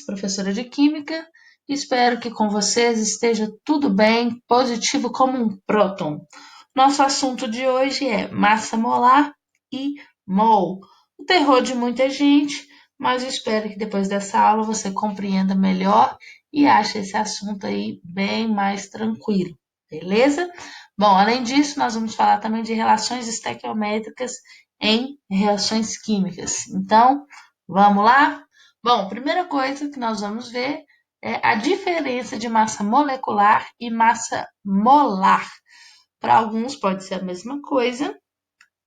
Professora de Química. Espero que com vocês esteja tudo bem, positivo como um próton. Nosso assunto de hoje é massa molar e mol. O terror de muita gente, mas eu espero que depois dessa aula você compreenda melhor e ache esse assunto aí bem mais tranquilo, beleza? Bom, além disso, nós vamos falar também de relações estequiométricas em reações químicas. Então, vamos lá? Bom, primeira coisa que nós vamos ver é a diferença de massa molecular e massa molar. Para alguns pode ser a mesma coisa,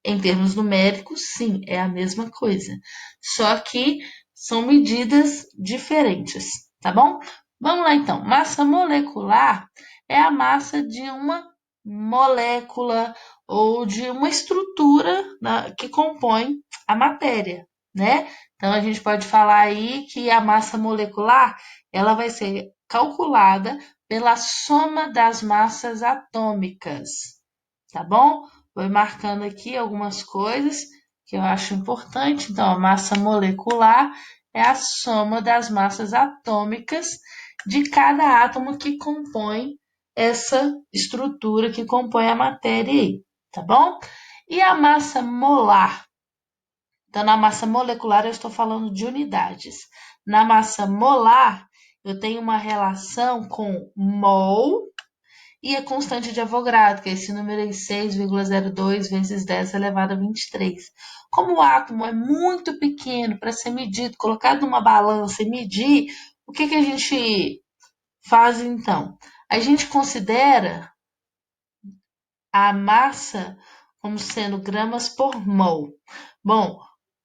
em termos numéricos, sim, é a mesma coisa. Só que são medidas diferentes, tá bom? Vamos lá então. Massa molecular é a massa de uma molécula ou de uma estrutura que compõe a matéria, né? Então a gente pode falar aí que a massa molecular ela vai ser calculada pela soma das massas atômicas, tá bom? Vou marcando aqui algumas coisas que eu acho importante. Então, a massa molecular é a soma das massas atômicas de cada átomo que compõe essa estrutura que compõe a matéria aí, tá bom? E a massa molar? Então, na massa molecular eu estou falando de unidades. Na massa molar, eu tenho uma relação com mol e a constante de Avogadro, que é esse número aí, 6,02 vezes 10 elevado a 23. Como o átomo é muito pequeno para ser medido, colocado numa balança e medir, o que a gente faz então? A gente considera a massa como sendo gramas por mol. Bom,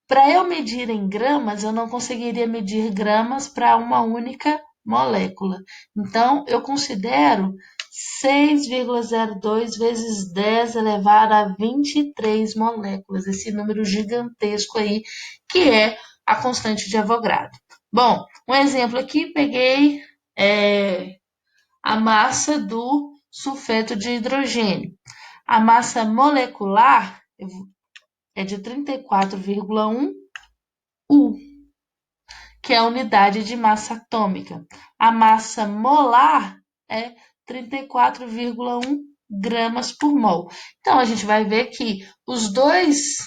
para eu medir em gramas, eu não conseguiria medir gramas para uma única molécula. Então, eu considero 6,02 vezes 10 elevado a 23 moléculas, esse número gigantesco aí, que é a constante de Avogadro. Bom, um exemplo aqui, peguei a massa do sulfeto de hidrogênio. A massa molecular é de 34,1 U, que é a unidade de massa atômica. A massa molar é 34,1 gramas por mol. Então, a gente vai ver que os dois,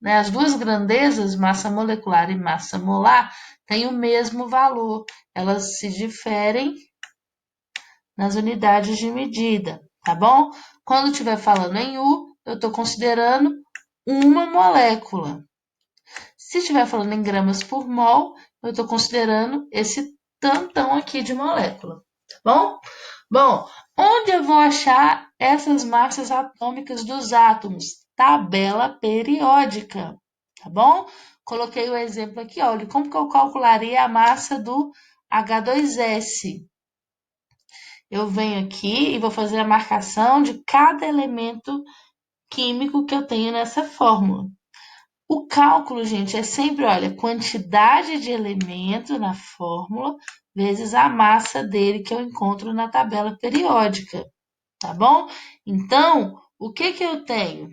as duas grandezas, massa molecular e massa molar, têm o mesmo valor. Elas se diferem nas unidades de medida, tá bom? Quando estiver falando em U, eu estou considerando uma molécula. Se estiver falando em gramas por mol, eu estou considerando esse tantão aqui de molécula, tá bom? Bom, onde eu vou achar essas massas atômicas dos átomos? Tabela periódica, tá bom? Coloquei o exemplo aqui, olha, como que eu calcularia a massa do H2S? Eu venho aqui e vou fazer a marcação de cada elemento químico que eu tenho nessa fórmula. O cálculo, gente, é sempre, olha, quantidade de elemento na fórmula vezes a massa dele que eu encontro na tabela periódica, tá bom? Então, o que eu tenho?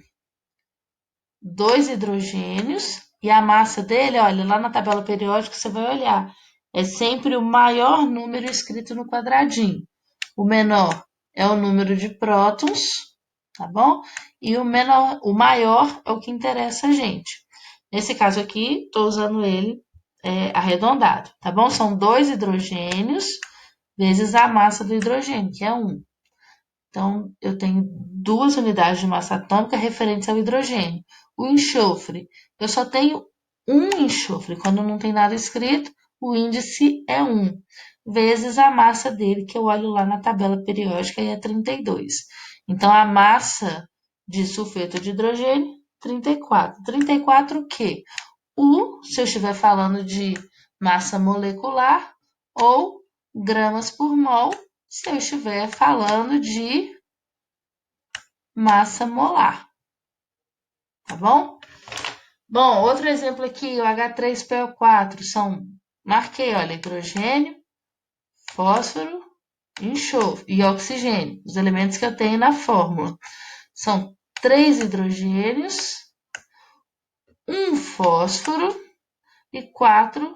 2 hidrogênios e a massa dele, olha, lá na tabela periódica você vai olhar, é sempre o maior número escrito no quadradinho. O menor é o número de prótons, tá bom? E o maior é o que interessa a gente. Nesse caso aqui, estou usando ele arredondado, tá bom? São 2 hidrogênios vezes a massa do hidrogênio, que é 1. Então, eu tenho 2 unidades de massa atômica referentes ao hidrogênio. O enxofre, eu só tenho um enxofre. Quando não tem nada escrito, o índice é 1, vezes a massa dele, que eu olho lá na tabela periódica, e é 32. Então, a massa de sulfeto de hidrogênio, 34. 34 o quê? Se eu estiver falando de massa molecular, ou gramas por mol, se eu estiver falando de massa molar, tá bom? Bom, outro exemplo aqui, o H3PO4, marquei, olha, hidrogênio, fósforo, enxofre e oxigênio, os elementos que eu tenho na fórmula. São 3 hidrogênios, 1 fósforo e 4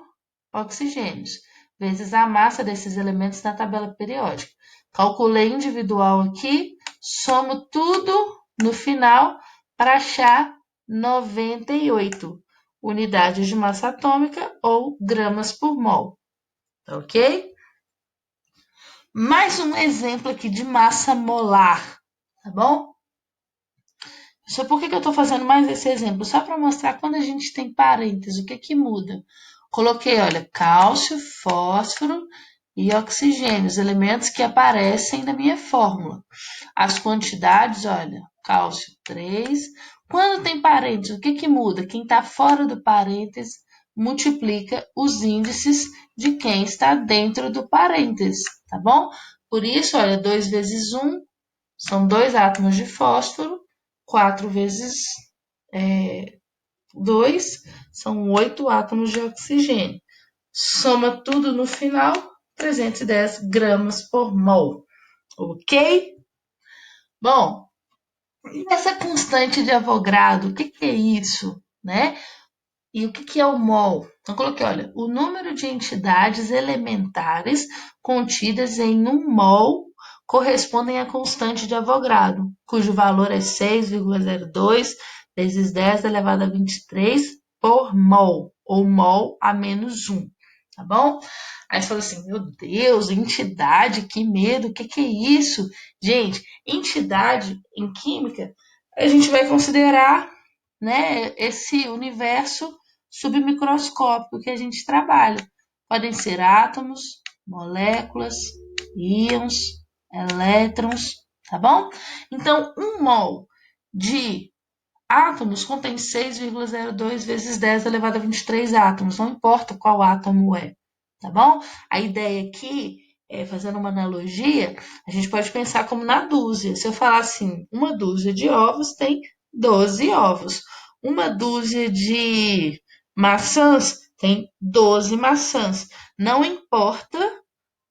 oxigênios. vezes a massa desses elementos na tabela periódica. Calculei individual aqui, somo tudo no final para achar 98 unidades de massa atômica ou gramas por mol. Ok? Mais um exemplo aqui de massa molar, tá bom? Só por que eu estou fazendo mais esse exemplo? Só para mostrar quando a gente tem parênteses, o que muda. Coloquei, olha, cálcio, fósforo e oxigênio, os elementos que aparecem na minha fórmula. As quantidades, olha, cálcio 3. Quando tem parênteses, o que muda? Quem está fora do parênteses multiplica os índices de quem está dentro do parênteses, tá bom? Por isso, olha, 2 vezes 1 são 2 átomos de fósforo, 4 vezes 2 são 8 átomos de oxigênio. Soma tudo no final, 310 gramas por mol. Ok? Bom, e essa constante de Avogadro, o que é isso? Né? E o que é o mol? Então, coloquei, olha, o número de entidades elementares contidas em um mol correspondem à constante de Avogadro, cujo valor é 6,02 vezes 10 elevado a 23 por mol, ou mol a menos 1, tá bom? Aí você fala assim, meu Deus, entidade, que medo, o que é isso? Gente, entidade em química, a gente vai considerar, né, esse universo submicroscópico que a gente trabalha. Podem ser átomos, moléculas, íons, elétrons, tá bom? Então, um mol de átomos contém 6,02 vezes 10 elevado a 23 átomos, não importa qual átomo é, tá bom? A ideia aqui é, fazendo uma analogia, a gente pode pensar como na dúzia. Se eu falar assim, uma dúzia de ovos tem 12 ovos. Uma dúzia de maçãs tem 12 maçãs. Não importa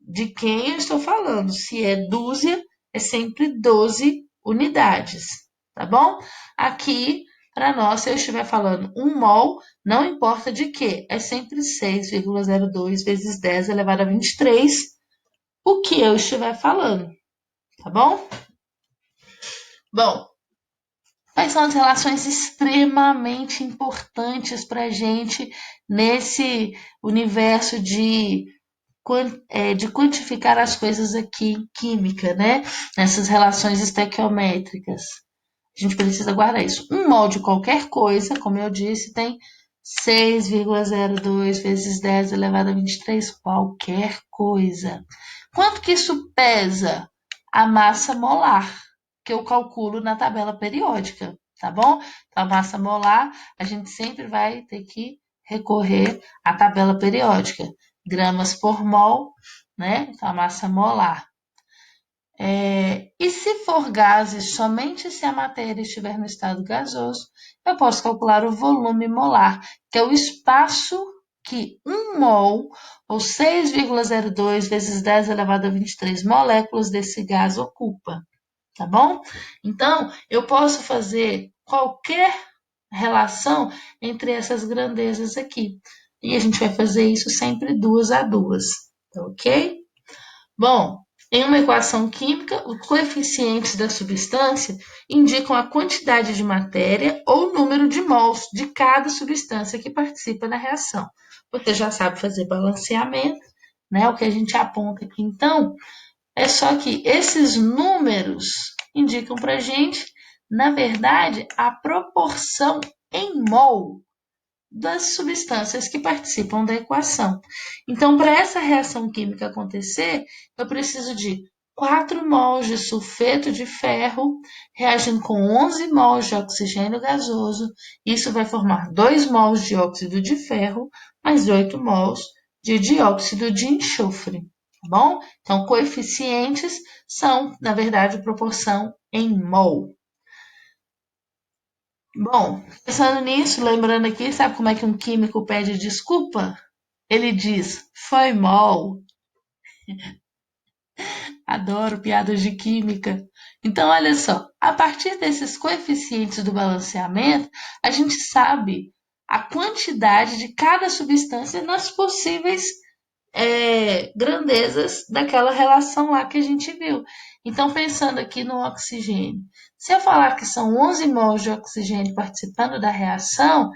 de quem eu estou falando, se é dúzia, é sempre 12 unidades, tá bom? Aqui, para nós, se eu estiver falando um mol, não importa de que, é sempre 6,02 vezes 10 elevado a 23, o que eu estiver falando, tá bom? Bom, quais são as relações extremamente importantes para a gente nesse universo de quantificar as coisas aqui em química, né? Nessas relações estequiométricas. A gente precisa guardar isso. Um mol de qualquer coisa, como eu disse, tem 6,02 vezes 10 elevado a 23, qualquer coisa. Quanto que isso pesa? A massa molar, que eu calculo na tabela periódica, tá bom? Então, a massa molar, a gente sempre vai ter que recorrer à tabela periódica. Gramas por mol, né? Então, a massa molar. E se for gases, somente se a matéria estiver no estado gasoso, eu posso calcular o volume molar, que é o espaço que 1 mol, ou 6,02 vezes 10 elevado a 23 moléculas desse gás ocupa, tá bom? Então, eu posso fazer qualquer relação entre essas grandezas aqui. E a gente vai fazer isso sempre 2 a 2, tá ok? Bom, em uma equação química, os coeficientes da substância indicam a quantidade de matéria ou número de mols de cada substância que participa da reação. Você já sabe fazer balanceamento, né? O que a gente aponta aqui, então, é só que esses números indicam para a gente, na verdade, a proporção em mol das substâncias que participam da equação. Então, para essa reação química acontecer, eu preciso de 4 mols de sulfeto de ferro reagindo com 11 mols de oxigênio gasoso. Isso vai formar 2 mols de óxido de ferro mais 8 mols de dióxido de enxofre. Tá bom? Então, coeficientes são, na verdade, proporção em mol. Bom, pensando nisso, lembrando aqui, sabe como é que um químico pede desculpa? Ele diz, foi mal. Adoro piadas de química. Então, olha só, a partir desses coeficientes do balanceamento, a gente sabe a quantidade de cada substância nas possíveis grandezas daquela relação lá que a gente viu. Então, pensando aqui no oxigênio, se eu falar que são 11 mols de oxigênio participando da reação,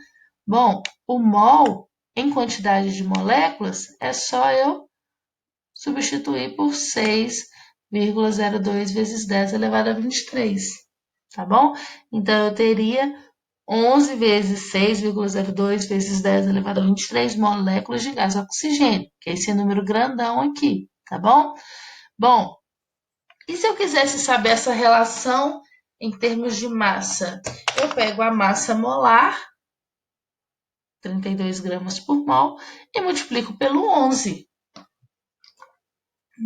bom, o mol em quantidade de moléculas é só eu substituir por 6,02 vezes 10 elevado a 23, tá bom? Então, eu teria 11 vezes 6,02 vezes 10 elevado a 23 moléculas de gás oxigênio, que é esse número grandão aqui, tá bom? Bom, e se eu quisesse saber essa relação em termos de massa? Eu pego a massa molar, 32 gramas por mol, e multiplico pelo 11.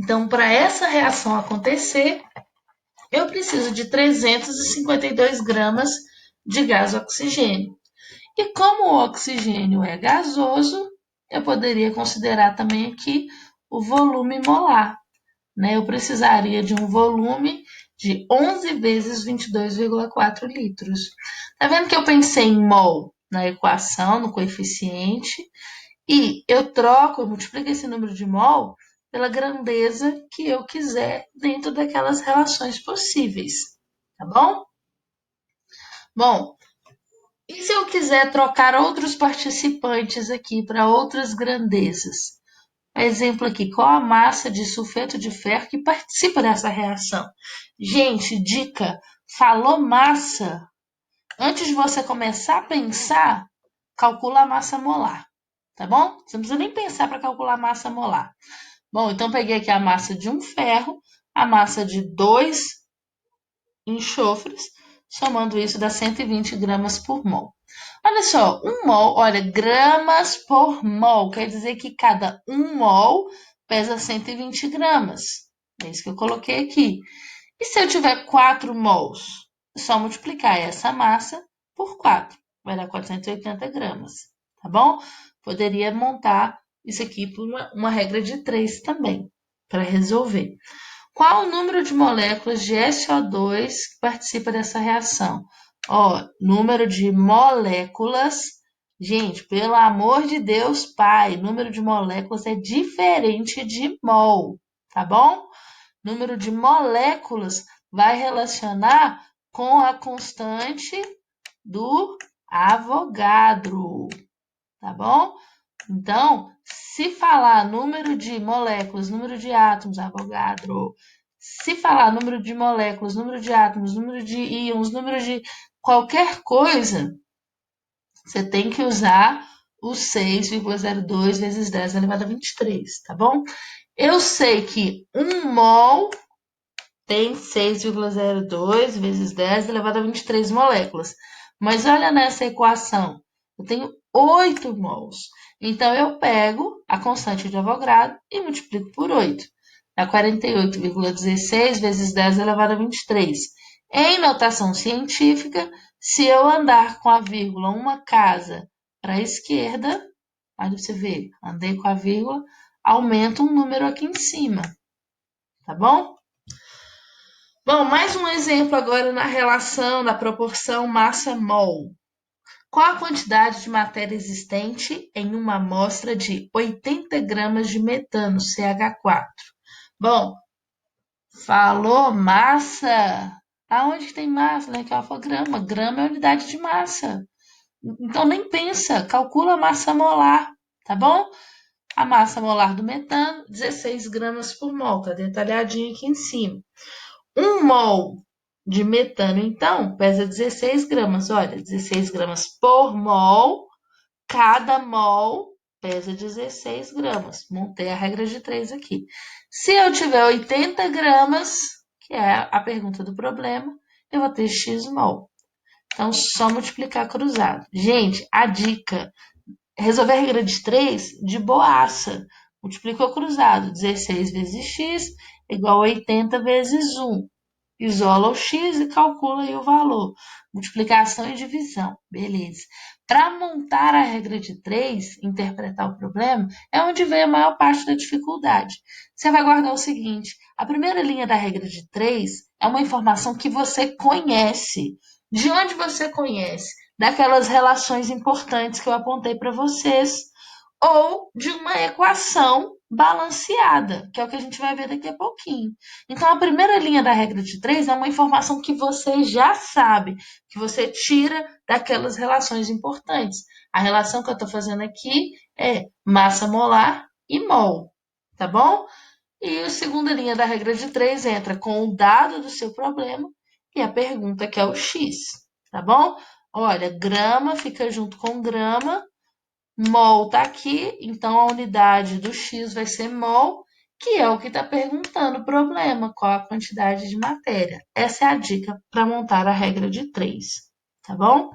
Então, para essa reação acontecer, eu preciso de 352 gramas de gás oxigênio. E como o oxigênio é gasoso, eu poderia considerar também aqui o volume molar, né? Eu precisaria de um volume de 11 vezes 22,4 litros. Tá vendo que eu pensei em mol na equação, no coeficiente, e eu multiplico esse número de mol pela grandeza que eu quiser dentro daquelas relações possíveis, tá bom? Bom, e se eu quiser trocar outros participantes aqui para outras grandezas? Exemplo aqui, qual a massa de sulfeto de ferro que participa dessa reação? Gente, dica, falou massa, antes de você começar a pensar, calcula a massa molar, tá bom? Você não precisa nem pensar para calcular a massa molar. Bom, então peguei aqui a massa de um ferro, a massa de 2 enxofres, somando isso dá 120 gramas por mol. Olha só, um mol, olha, gramas por mol, quer dizer que cada um mol pesa 120 gramas. É isso que eu coloquei aqui. E se eu tiver 4 mols? É só multiplicar essa massa por 4, vai dar 480 gramas, tá bom? Poderia montar isso aqui por uma regra de 3 também, para resolver. Qual o número de moléculas de SO2 que participa dessa reação? Ó, número de moléculas. Gente, pelo amor de Deus, pai, número de moléculas é diferente de mol, tá bom? Número de moléculas vai relacionar com a constante do Avogadro, tá bom? Então, se falar número de moléculas, número de átomos, Avogadro, se falar número de moléculas, número de átomos, número de íons, número de qualquer coisa, você tem que usar o 6,02 vezes 10 elevado a 23, tá bom? Eu sei que 1 mol tem 6,02 vezes 10 elevado a 23 moléculas. Mas olha nessa equação, eu tenho 8 mols. Então, eu pego a constante de Avogadro e multiplico por 8. Dá 48,16 vezes 10 elevado a 23. Em notação científica, se eu andar com a vírgula uma casa para a esquerda, olha você ver, andei com a vírgula, aumenta um número aqui em cima, tá bom? Bom, mais um exemplo agora na relação da proporção massa-mol. Qual a quantidade de matéria existente em uma amostra de 80 gramas de metano, CH4? Bom, falou massa. Aonde que tem massa? Né? Que ela falou grama. Grama é unidade de massa. Então nem pensa, calcula a massa molar, tá bom? A massa molar do metano, 16 gramas por mol, tá detalhadinho aqui em cima. 1 mol de metano, então, pesa 16 gramas. Olha, 16 gramas por mol, cada mol pesa 16 gramas. Montei a regra de 3 aqui. Se eu tiver 80 gramas, que é a pergunta do problema, eu vou ter x mol. Então, só multiplicar cruzado. Gente, a dica, resolver a regra de 3 de boaça. Multiplicou cruzado, 16 vezes x igual a 80 vezes 1. Isola o x e calcula aí o valor. Multiplicação e divisão. Beleza. Para montar a regra de 3, interpretar o problema, é onde vem a maior parte da dificuldade. Você vai guardar o seguinte: a primeira linha da regra de 3 é uma informação que você conhece. De onde você conhece? Daquelas relações importantes que eu apontei para vocês, ou de uma equação balanceada, que é o que a gente vai ver daqui a pouquinho. Então, a primeira linha da regra de 3 é uma informação que você já sabe, que você tira daquelas relações importantes. A relação que eu estou fazendo aqui é massa molar e mol, tá bom? E a segunda linha da regra de 3 entra com o dado do seu problema e a pergunta que é o X, tá bom? Olha, grama fica junto com grama, mol tá aqui, então a unidade do X vai ser mol, que é o que está perguntando o problema, qual a quantidade de matéria. Essa é a dica para montar a regra de 3, tá bom?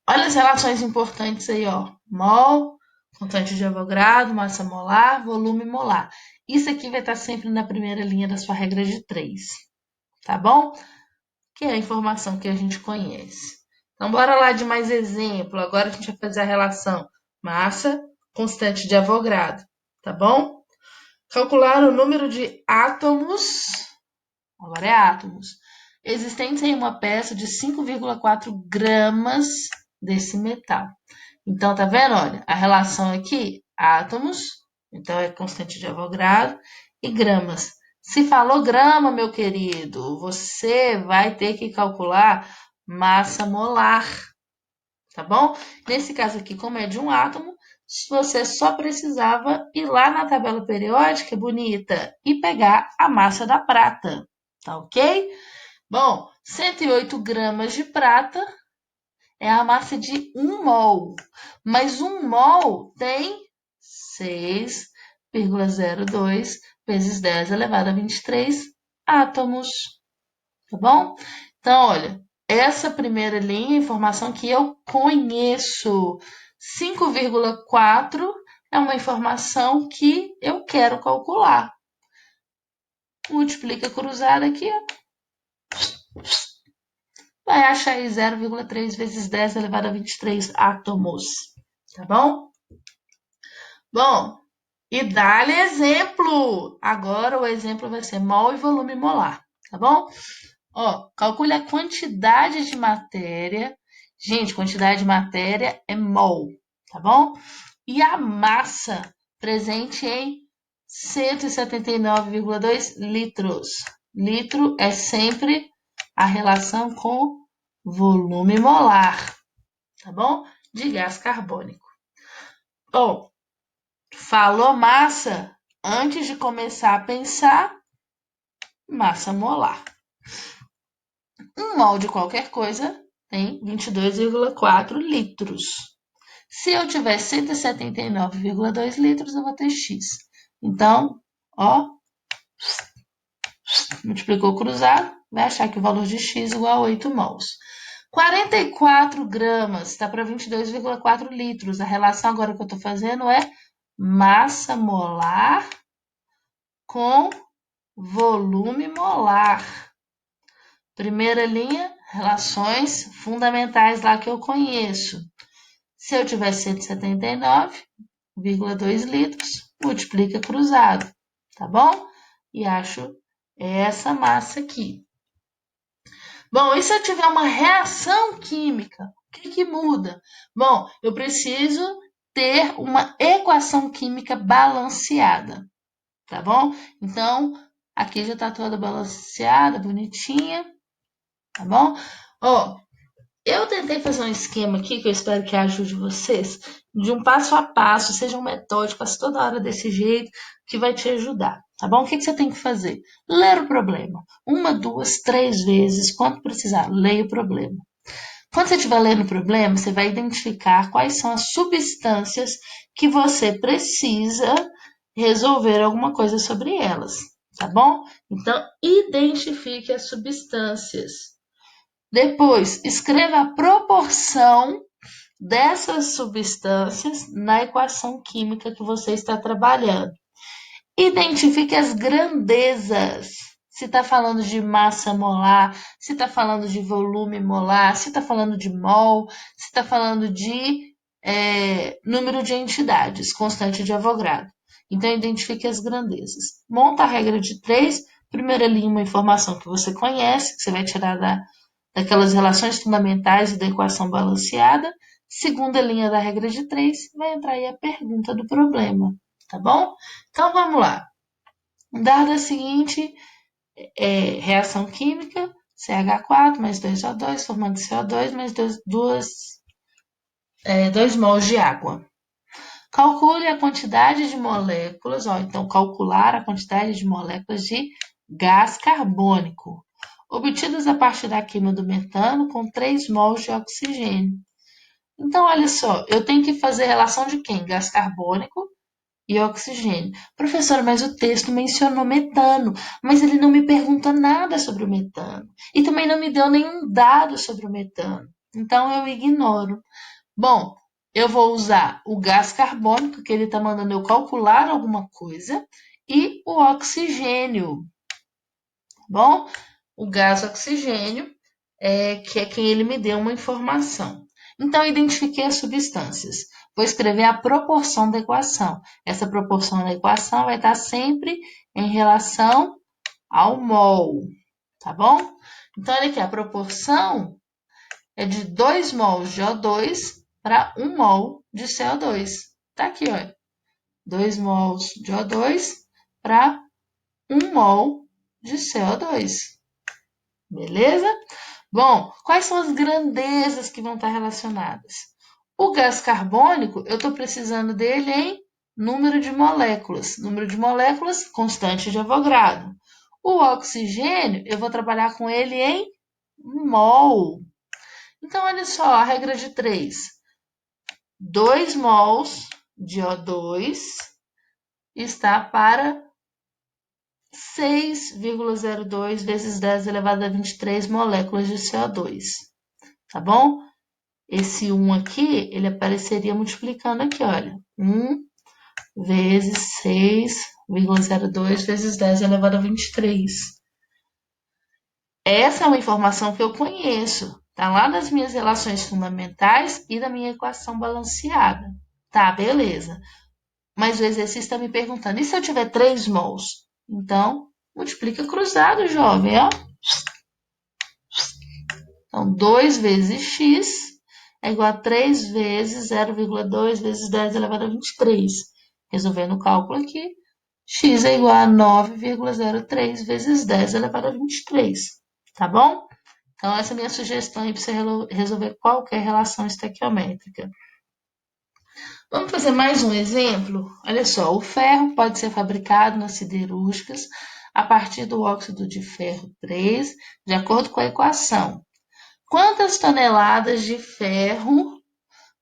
Olha as relações importantes aí, ó. Mol, constante de Avogadro, massa molar, volume molar. Isso aqui vai estar sempre na primeira linha da sua regra de 3, tá bom? Que é a informação que a gente conhece. Então, bora lá de mais exemplo. Agora a gente vai fazer a relação massa, constante de Avogadro, tá bom? Calcular o número de átomos, agora é átomos, existentes em uma peça de 5,4 gramas desse metal. Então, tá vendo? Olha, a relação aqui, átomos, então é constante de Avogadro, e gramas. Se falou grama, meu querido, você vai ter que calcular massa molar, tá bom? Nesse caso aqui, como é de um átomo, você só precisava ir lá na tabela periódica, bonita, e pegar a massa da prata, tá ok? Bom, 108 gramas de prata é a massa de 1 mol, mas 1 mol tem 6,02 vezes 10 elevado a 23 átomos, tá bom? Então, olha, essa primeira linha, informação que eu conheço, 5,4 é uma informação que eu quero calcular. Multiplica cruzada aqui, ó. Vai achar aí 0,3 vezes 10 elevado a 23 átomos, tá bom? Bom, e dá-lhe exemplo. Agora o exemplo vai ser mol e volume molar, tá bom? Ó, calcule a quantidade de matéria. Gente, quantidade de matéria é mol, tá bom? E a massa presente em 179,2 litros. Litro é sempre a relação com volume molar, tá bom? De gás carbônico. Bom, falou massa, antes de começar a pensar, massa molar. Um mol de qualquer coisa tem 22,4 litros. Se eu tiver 179,2 litros, eu vou ter X. Então, ó, multiplicou cruzado, vai achar que o valor de X é igual a 8 mols. 44 gramas está para 22,4 litros. A relação agora que eu estou fazendo é massa molar com volume molar. Primeira linha, relações fundamentais lá que eu conheço. Se eu tiver 179,2 litros, multiplica cruzado, tá bom? E acho essa massa aqui. Bom, e se eu tiver uma reação química, o que muda? Bom, eu preciso ter uma equação química balanceada, tá bom? Então, aqui já está toda balanceada, bonitinha, tá bom? Ó, eu tentei fazer um esquema aqui que eu espero que ajude vocês, de um passo a passo, seja um metódico, faça toda hora desse jeito, que vai te ajudar, tá bom? O que você tem que fazer? Ler o problema. 1, 2, 3 vezes, quanto precisar, leia o problema. Quando você estiver lendo o problema, você vai identificar quais são as substâncias que você precisa resolver alguma coisa sobre elas, tá bom? Então, identifique as substâncias. Depois, escreva a proporção dessas substâncias na equação química que você está trabalhando. Identifique as grandezas. Se está falando de massa molar, se está falando de volume molar, se está falando de mol, se está falando de número de entidades, constante de Avogadro. Então, identifique as grandezas. Monta a regra de 3. Primeira linha, uma informação que você conhece, que você vai tirar daquelas relações fundamentais e da equação balanceada. Segunda linha da regra de 3, vai entrar aí a pergunta do problema. tá bom? Então, vamos lá. Dada a seguinte reação química, CH4 mais 2O2, formando CO2 mais 2 mols de água. Calcule a quantidade de moléculas, então calcular a quantidade de moléculas de gás carbônico, obtidas a partir da queima do metano com 3 mols de oxigênio. Então, olha só, eu tenho que fazer relação de quem? Gás carbônico e oxigênio. Professora, mas o texto mencionou metano, mas ele não me pergunta nada sobre o metano. E também não me deu nenhum dado sobre o metano. Então, eu ignoro. Bom, eu vou usar o gás carbônico, que ele está mandando eu calcular alguma coisa, e o oxigênio. Bom, o gás oxigênio, que é quem ele me deu uma informação. Então, identifiquei as substâncias. Vou escrever a proporção da equação. Essa proporção da equação vai estar sempre em relação ao mol, tá bom? Então, olha aqui, a proporção é de 2 mols de O2 para 1 mol de CO2. Tá aqui, olha. 2 mols de O2 para 1 mol de CO2. Beleza? Bom, quais são as grandezas que vão estar relacionadas? O gás carbônico, eu estou precisando dele em número de moléculas. Número de moléculas, constante de Avogadro. O oxigênio, eu vou trabalhar com ele em mol. Então, olha só, a regra de 3. 2 mols de O2 está para 6,02 vezes 10 elevado a 23 moléculas de CO2. Tá bom? Esse 1 aqui, ele apareceria multiplicando aqui, olha. 1 vezes 6,02 vezes 10 elevado a 23. Essa é uma informação que eu conheço. Tá lá nas minhas relações fundamentais e da minha equação balanceada. Tá, beleza. Mas o exercício está me perguntando, e se eu tiver 3 mols? Então, multiplica cruzado, jovem, ó. Então, 2 vezes x é igual a 3 vezes 0,2 vezes 10 elevado a 23. Resolvendo o cálculo aqui, x é igual a 9,03 vezes 10 elevado a 23. Tá bom? Então, essa é a minha sugestão aí para você resolver qualquer relação estequiométrica. Vamos fazer mais um exemplo? Olha só, o ferro pode ser fabricado nas siderúrgicas a partir do óxido de ferro 3, de acordo com a equação. Quantas toneladas de ferro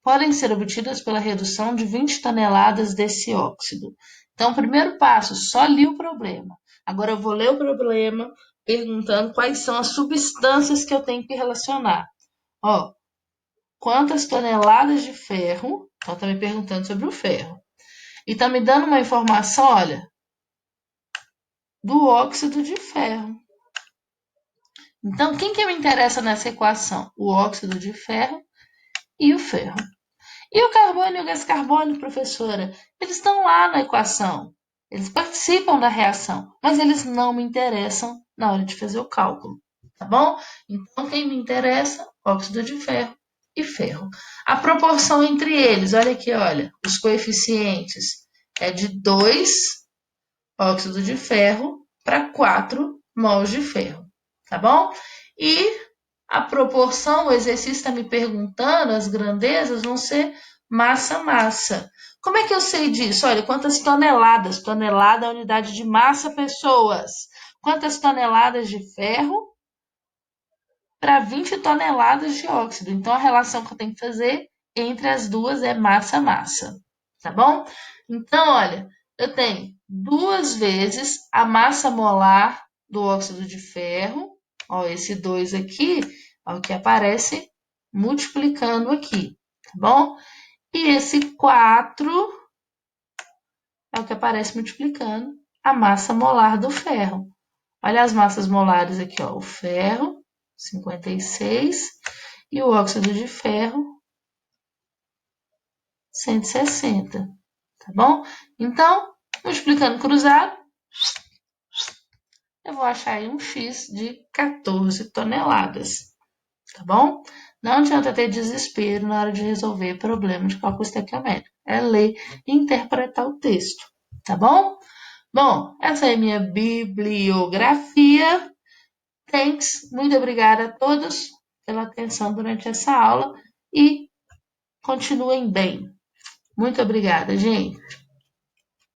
podem ser obtidas pela redução de 20 toneladas desse óxido? Então, primeiro passo, só li o problema. Agora eu vou ler o problema perguntando quais são as substâncias que eu tenho que relacionar. Ó, quantas toneladas de ferro? Então, está me perguntando sobre o ferro. E está me dando uma informação, olha, do óxido de ferro. Então, quem que me interessa nessa equação? O óxido de ferro e o ferro. E o carbono e o gás carbônico, professora? Eles estão lá na equação. Eles participam da reação, mas eles não me interessam na hora de fazer o cálculo. Tá bom? Então, quem me interessa? Óxido de ferro e ferro. A proporção entre eles, olha aqui, olha, os coeficientes é de 2 óxido de ferro para 4 mols de ferro, tá bom? E a proporção, o exercício está me perguntando, as grandezas vão ser massa-massa. Como é que eu sei disso? Olha, quantas toneladas? Tonelada é a unidade de massa, pessoas. Quantas toneladas de ferro para 20 toneladas de óxido? Então, a relação que eu tenho que fazer entre as duas é massa-massa, tá bom? Então, olha, eu tenho 2 vezes a massa molar do óxido de ferro, ó, esse 2 aqui, ó, o que aparece multiplicando aqui, tá bom? E esse 4 é o que aparece multiplicando a massa molar do ferro. Olha as massas molares aqui, ó, o ferro, 56, e o óxido de ferro, 160, tá bom? Então, multiplicando cruzado, eu vou achar aí um X de 14 toneladas, tá bom? Não adianta ter desespero na hora de resolver problema de cálculo estequiométrico. É ler e interpretar o texto, tá bom? Bom, essa é a minha bibliografia. Thanks, muito obrigada a todos pela atenção durante essa aula e continuem bem. Muito obrigada, gente.